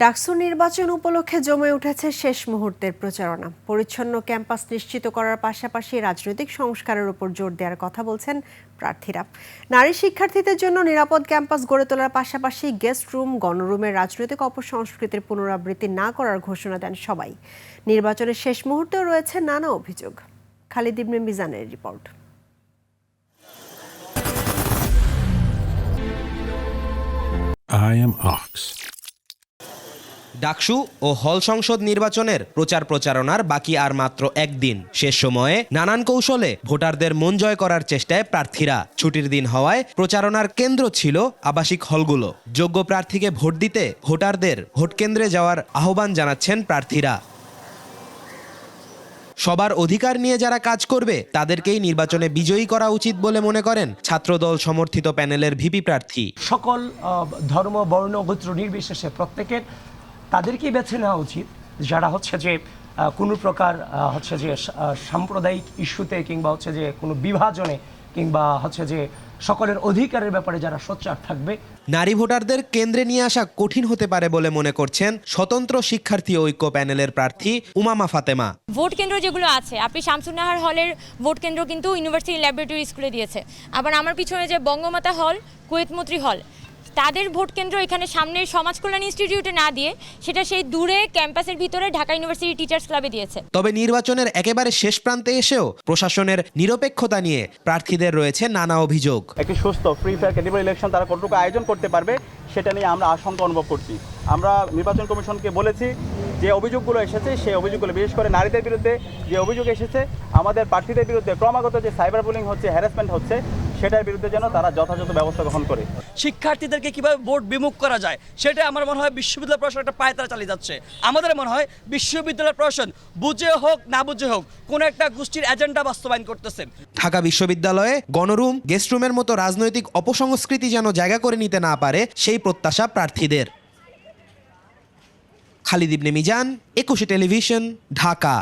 ডাকসু নির্বাচন উপলক্ষে জমে উঠেছে শেষ মুহূর্তের প্রচারণা। পরিচ্ছন্ন ক্যাম্পাস নিশ্চিত করার পাশাপাশি রাজনৈতিক সংস্কারের উপর জোর দেওয়ার কথা বলছেন প্রার্থীরা। নারী শিক্ষার্থীদের জন্য নিরাপদ ক্যাম্পাস গড়ে তোলার পাশাপাশি গেস্ট রুম, গণরুমের রাজনৈতিক অপসংস্কৃতির পুনরাবৃত্তি না করার ঘোষণা দেন সবাই। নির্বাচনের শেষ মুহূর্তেও রয়েছে নানা অভিযোগ। খালিদ ইবনে মিজানের report. I am Ox. DUCSU ও হল সংসদ নির্বাচনের প্রচারণার বাকি আর মাত্র একদিন। শেষ সময়ে নানান কৌশলে ভোটারদের মন জয় করার চেষ্টায় প্রার্থীরা। ছুটির দিন হওয়ায় প্রচারণার কেন্দ্র ছিল আবাসিক হলগুলো। যোগ্য প্রার্থীকে ভোট দিতে ভোটারদের ভোট কেন্দ্রে যাওয়ার আহ্বান জানাচ্ছেন প্রার্থীরা। সবার অধিকার নিয়ে যারা কাজ করবে তাদেরকেই নির্বাচনে বিজয়ী করা উচিত বলে মনে করেন ছাত্রদল সমর্থিত প্যানেলের ভিপি প্রার্থী। সকল ধর্ম, বর্ণ, গোত্র নির্বিশেষে প্রত্যেকের তাদেরকেই বেছে নেওয়া উচিত যারা যে কোনো প্রকার যে সাম্প্রদায়িক ইস্যুতে কিংবা যে কোনো বিভাজনে কিংবা যে সকলের অধিকারের ব্যাপারে যারা সোচ্চার থাকবে। নারী ভোটারদের কেন্দ্রে নিয়ে আসা কঠিন হতে পারে বলে মনে করছেন স্বতন্ত্র শিক্ষার্থী ঐক্য প্যানেলের প্রার্থী উমামা ফাতেমা। ভোট কেন্দ্র যেগুলো আছে, আপনি শামসুন্নাহার হলের ভোট কেন্দ্র কিন্তু ইউনিভার্সিটি ল্যাবরেটরি স্কুলে দিয়েছে। আবার আমার পিছনে যে বঙ্গমাতা হল, কুয়েত মৈত্রী হল, তাদের ভোট কেন্দ্র এখানে সামনের সমাজ কল্যাণ ইনস্টিটিউটে না দিয়ে সেটা সেই দূরে ক্যাম্পাসের ভিতরে ঢাকা ইউনিভার্সিটি টিচার্স ক্লাবে দিয়েছে। তবে নির্বাচনের একেবারে শেষ প্রান্তে এসেও প্রশাসনের নিরপেক্ষতা নিয়ে প্রার্থীদের রয়েছে নানা অভিযোগ। একটি সুস্থ, ফ্রি, ফেয়ার, ক্রেডিবল ইলেকশন তারা কতটুকু আয়োজন করতে পারবে সেটা নিয়ে আমরা আশঙ্কা অনুভব করছি। আমরা নির্বাচন কমিশনকে বলেছি যে অভিযোগগুলো এসেছে সেই অভিযোগগুলো, বিশেষ করে নারীদের বিরুদ্ধে যে অভিযোগ এসেছে, আমাদের প্রার্থীদের বিরুদ্ধে ক্রমাগত যে সাইবার বুলিং হচ্ছে, হ্যারাসমেন্ট হচ্ছে, সেটার বিরুদ্ধে যেন তারা যথাযথ ব্যবস্থা গ্রহণ করে। শিক্ষার্থীদেরকে কিভাবে ভোট বিমুখ করা যায় সেটা আমার মনে হয় বিশ্ববিদ্যালয় প্রশাসন একটা পায়তারা চালিয়ে যাচ্ছে। আমাদের মনে হয় বিশ্ববিদ্যালয় প্রশাসন বুঝে হোক না বুঝে হোক কোন একটা গোষ্ঠীর এজেন্ডা বাস্তবায়ন করতেছে। ঢাকা বিশ্ববিদ্যালয়ে গণরুম, গেস্ট রুমের মতো রাজনৈতিক অপসংস্কৃতি যেন জায়গা করে নিতে না পারে সেই প্রত্যাশা প্রার্থীদের। খালিদ ইবনে মিজান, 21 টেলিভিশন, ঢাকা।